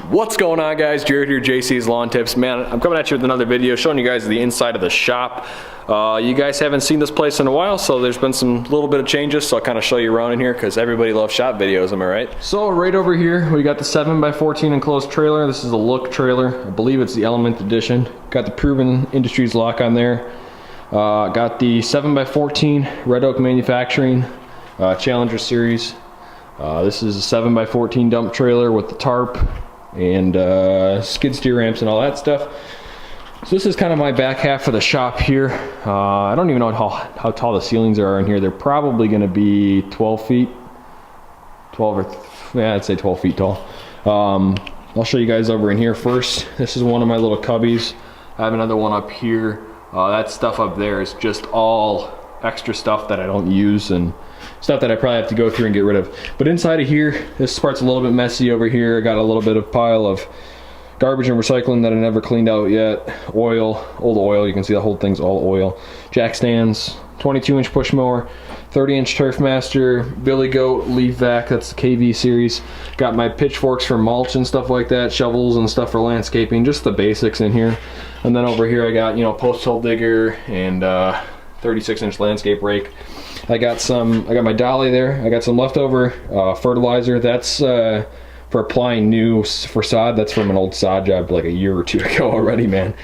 What's going on, guys? Jared here, JC's Lawn Tips. Man, I'm coming at you with another video showing you guys the inside of the shop. You guys haven't seen this place in a while, so there's been some little bit of changes, so I'll kind of show you around in here because everybody loves shop videos, am I right? So right over here, we got the 7x14 enclosed trailer. This is a look trailer. I believe it's the Element Edition. Got the Proven Industries lock on there. Got the 7x14 Red Oak Manufacturing Challenger Series. This is a 7x14 dump trailer with the tarp and skid steer ramps and all that stuff. So this is kind of my back half of the shop here. I don't even know how tall the ceilings are in here. They're probably going to be 12 feet. 12 or, yeah, I'd say 12 feet tall. I'll show you guys over in here first. This is one of my little cubbies. I have another one up here. That stuff up there is just all extra stuff that I don't use and stuff that I probably have to go through and get rid of. But inside of here, this part's a little bit messy over here. I got a little bit of pile of garbage and recycling that I never cleaned out yet. Oil, old oil, you can see the whole thing's all oil. Jack stands, 22-inch push mower, 30-inch Turfmaster, Billy Goat leaf vac, that's the KV series. Got my pitchforks for mulch and stuff like that, shovels and stuff for landscaping, just the basics in here. And then over here I got, you know, post hole digger and 36-inch landscape rake. I got my dolly there. I got some leftover fertilizer. That's for applying new for sod. That's from an old sod job like a year or two ago already, man.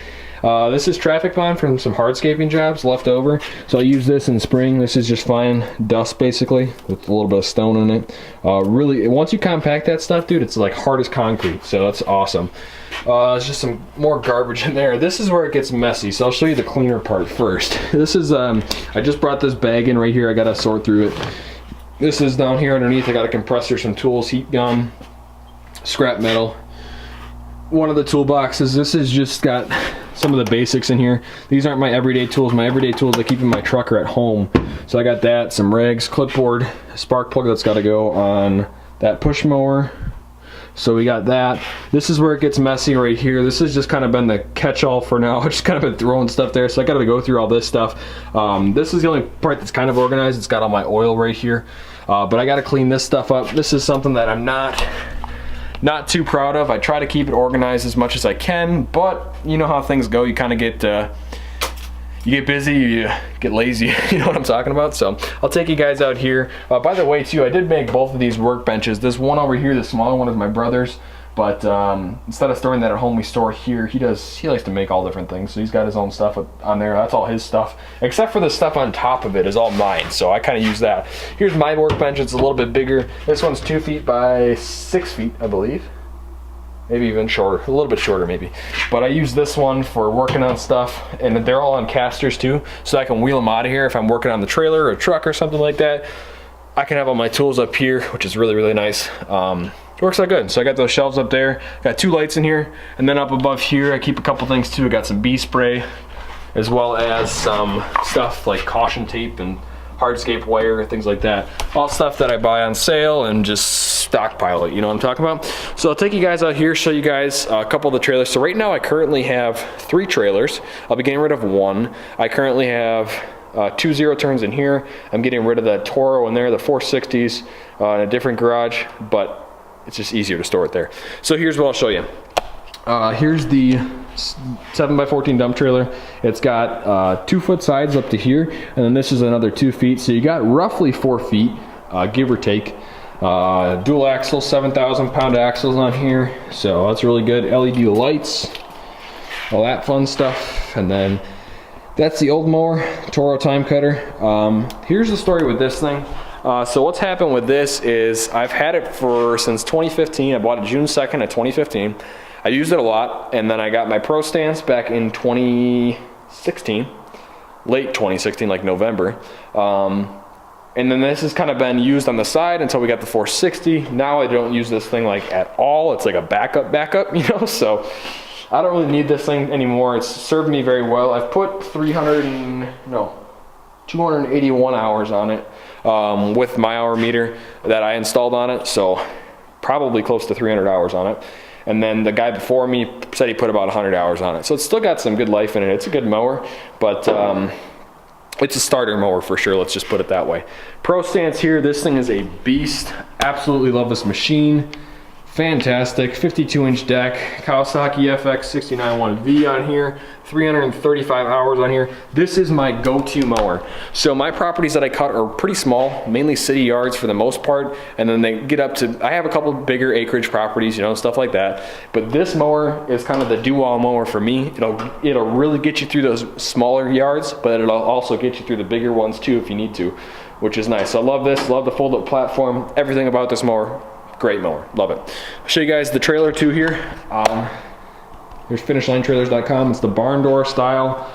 This is traffic bond from some hardscaping jobs left over. So I use this in spring. This is just fine dust basically with a little bit of stone in it. Really, once you compact that stuff, dude, it's like hard as concrete. So that's awesome. There's just some more garbage in there. This is where it gets messy, so I'll show you the cleaner part first. This is, I just brought this bag in right here. I gotta sort through it. This is down here underneath. I got a compressor, some tools, heat gun, scrap metal. One of the toolboxes. This has just got some of the basics in here. These aren't my everyday tools. My everyday tools I keep in my truck or at home. So I got that, some rags, clipboard, a spark plug that's gotta go on that push mower. So we got that. This is where it gets messy right here. This has just kind of been the catch-all for now. I've just kind of been throwing stuff there, so I gotta go through all this stuff. This is the only part that's kind of organized. It's got all my oil right here. But I gotta clean this stuff up. This is something that I'm not too proud of. I try to keep it organized as much as I can, but you know how things go. You kind of get you get busy, you get lazy, you know what I'm talking about? So I'll take you guys out here. By the way too, I did make both of these workbenches. This one over here, the smaller one, is my brother's, but instead of storing that at home, we store here. He likes to make all different things, so he's got his own stuff on there. That's all his stuff, except for the stuff on top of it is all mine, so I kind of use that. Here's my workbench. It's a little bit bigger. This one's 2 feet by 6 feet, I believe. Maybe even shorter, a little bit shorter maybe. But I use this one for working on stuff, and they're all on casters too, so I can wheel them out of here if I'm working on the trailer or a truck or something like that. I can have all my tools up here, which is really, really nice. It works out good. So I got those shelves up there, got 2 lights in here, and then up above here I keep a couple things too. I got some bee spray, as well as some stuff like caution tape and hardscape wire, things like that. All stuff that I buy on sale and just stockpile it, you know what I'm talking about? So I'll take you guys out here, show you guys a couple of the trailers. So right now I currently have 3 trailers. I'll be getting rid of 1. I currently have 2 zero turns in here. I'm getting rid of that Toro in there, the 460s in a different garage, but it's just easier to store it there. So here's what I'll show you. Here's the 7x14 dump trailer. It's got 2 foot sides up to here, and then this is another 2 feet. So you got roughly 4 feet, give or take. Dual axle, 7,000 pound axles on here. So that's really good. LED lights, all that fun stuff. And then that's the old mower, Toro time cutter. Here's the story with this thing. So what's happened with this is I've had it since 2015. I bought it June 2nd of 2015. I used it a lot, and then I got my Pro Stance back in 2016, late 2016, like November. And then this has kind of been used on the side until we got the 460. Now I don't use this thing like at all. It's like a backup, you know? So I don't really need this thing anymore. It's served me very well. I've put 281 hours on it with my hour meter that I installed on it. So probably close to 300 hours on it. And then the guy before me said he put about 100 hours on it. So it's still got some good life in it. It's a good mower, but it's a starter mower for sure, let's just put it that way. Pro Stance here, this thing is a beast. Absolutely love this machine. Fantastic, 52-inch deck, Kawasaki FX691V on here, 335 hours on here. This is my go-to mower. So my properties that I cut are pretty small, mainly city yards for the most part, and then they get up to, I have a couple bigger acreage properties, you know, stuff like that. But this mower is kind of the do-all mower for me. It'll really get you through those smaller yards, but it'll also get you through the bigger ones too if you need to, which is nice. So I love this, love the fold-up platform, everything about this mower. Great mower, love it. I'll show you guys the trailer too here. Here's finishlinetrailers.com. It's the barn door style.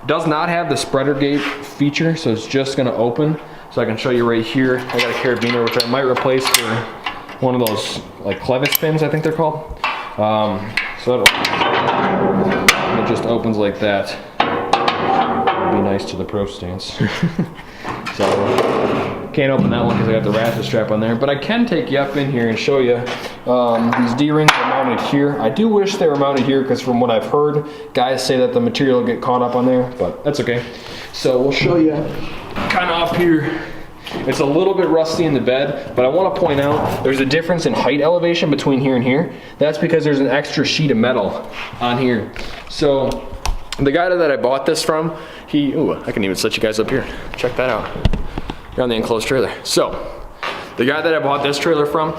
Does not have the spreader gate feature, so it's just gonna open. So I can show you right here. I got a carabiner, which I might replace for one of those like clevis pins, I think they're called. So it just opens like that. It'd be nice to the pro stance. So can't open that one because I got the ratchet strap on there, but I can take you up in here and show you these D-rings are mounted here. I do wish they were mounted here because from what I've heard, guys say that the material will get caught up on there, but that's okay. So we'll show you kind of up here. It's a little bit rusty in the bed, but I want to point out there's a difference in height elevation between here and here. That's because there's an extra sheet of metal on here. So the guy that I bought this from, I can even set you guys up here. Check that out. You're on the enclosed trailer. So, the guy that I bought this trailer from,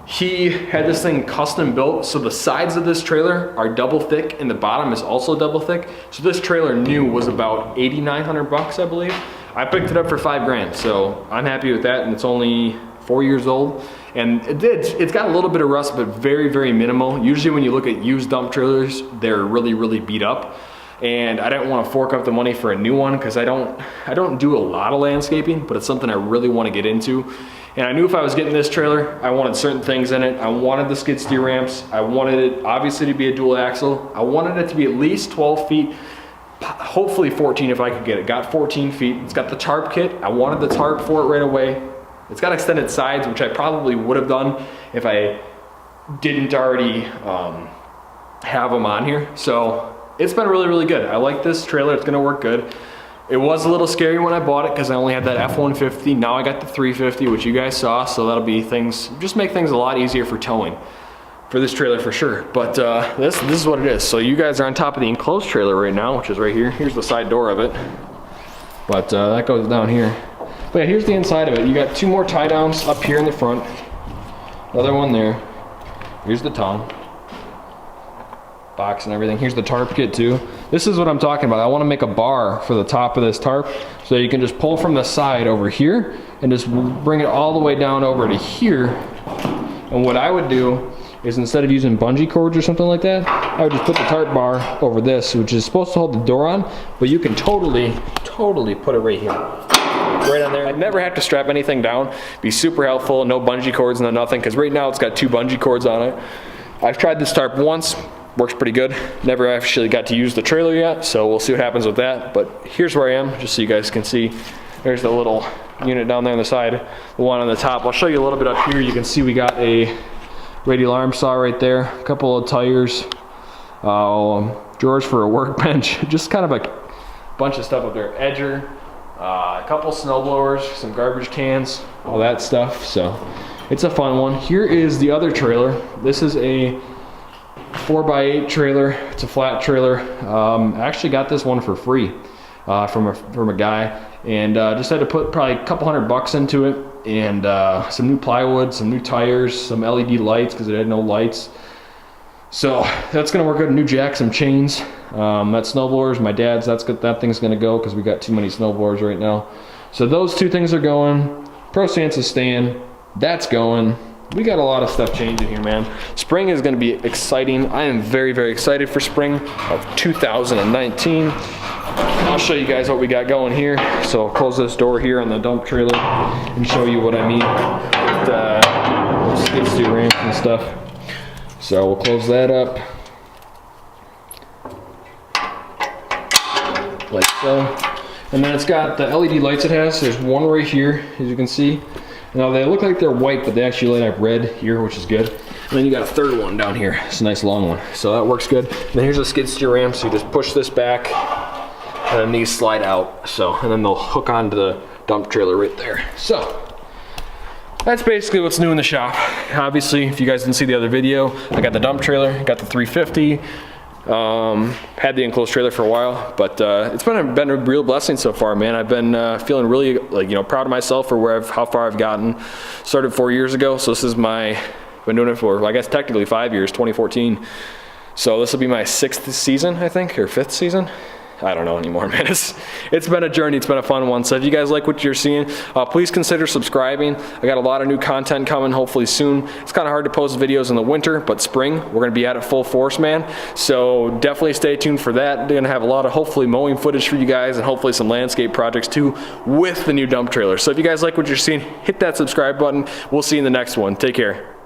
he had this thing custom built, so the sides of this trailer are double thick and the bottom is also double thick. So this trailer new was about 8,900 bucks, I believe. I picked it up for 5 grand, so I'm happy with that, and it's only 4 years old. And it's got a little bit of rust, but very, very minimal. Usually when you look at used dump trailers, they're really, really beat up. And I didn't want to fork up the money for a new one because I don't do a lot of landscaping, but it's something I really want to get into. And I knew if I was getting this trailer, I wanted certain things in it. I wanted the skid steer ramps. I wanted it obviously to be a dual axle. I wanted it to be at least 12 feet, hopefully 14 if I could get it. Got 14 feet. It's got the tarp kit. I wanted the tarp for it right away. It's got extended sides, which I probably would have done if I didn't already have them on here. So it's been really, really good. I like this trailer. It's gonna work good. It was a little scary when I bought it because I only had that F-150. Now I got the 350, which you guys saw, so that'll be things, just make things a lot easier for towing for this trailer for sure. But this is what it is. So you guys are on top of the enclosed trailer right now, which is right here. Here's the side door of it. But that goes down here. But yeah, here's the inside of it. You got 2 more tie downs up here in the front. Another one there. Here's the tongue. Box and everything. Here's the tarp kit too. This is what I'm talking about. I want to make a bar for the top of this tarp so you can just pull from the side over here and just bring it all the way down over to here. And what I would do is instead of using bungee cords or something like that, I would just put the tarp bar over this, which is supposed to hold the door on, but you can totally put it right here. Right on there. I'd never have to strap anything down. Be super helpful. No bungee cords, no nothing, because right now it's got 2 bungee cords on it. I've tried this tarp once. Works pretty good. Never actually got to use the trailer yet, so we'll see what happens with that. But here's where I am, just so you guys can see. There's the little unit down there on the side, the one on the top. I'll show you a little bit up here. You can see we got a radial arm saw right there, a couple of tires, drawers for a workbench, just kind of a bunch of stuff up there. Edger, a couple snow blowers, some garbage cans, all that stuff. So it's a fun one. Here is the other trailer. This is a 4x8 trailer. It's a flat trailer. I actually got this one for free from a guy, and just had to put probably a couple $100 into it, and some new plywood, some new tires, some LED lights because it had no lights. So that's gonna work good. New jack, some chains. That snowblower's my dad's. That thing's gonna go because we got too many snowblowers right now. So those 2 things are going. Pro Stance is staying. That's going. We got a lot of stuff changing here, man. Spring is gonna be exciting. I am very, very excited for spring of 2019. I'll show you guys what we got going here. So I'll close this door here on the dump trailer and show you what I mean with skid steer ramps and stuff. So we'll close that up. Like so. And then it's got the LED lights it has. There's one right here, as you can see. Now they look like they're white, but they actually light up red here, which is good. And then you got a third one down here. It's a nice long one. So that works good. And then here's a skid steer ramp, so you just push this back, and then these slide out. So, and then they'll hook onto the dump trailer right there. So, that's basically what's new in the shop. Obviously, if you guys didn't see the other video, I got the dump trailer, got the 350. Had the enclosed trailer for a while, but it's been a real blessing so far, man. I've been feeling really, like, you know, proud of myself for how far I've gotten. Started 4 years ago, so this is been doing it for, I guess, technically 5 years, 2014. So this will be my 6th season, I think, or 5th season. I don't know anymore, man. It's been a journey. It's been a fun one. So if you guys like what you're seeing, please consider subscribing. I got a lot of new content coming hopefully soon. It's kind of hard to post videos in the winter, but spring, we're going to be at it full force, man. So definitely stay tuned for that. We're going to have a lot of hopefully mowing footage for you guys and hopefully some landscape projects too with the new dump trailer. So if you guys like what you're seeing, hit that subscribe button. We'll see you in the next one. Take care.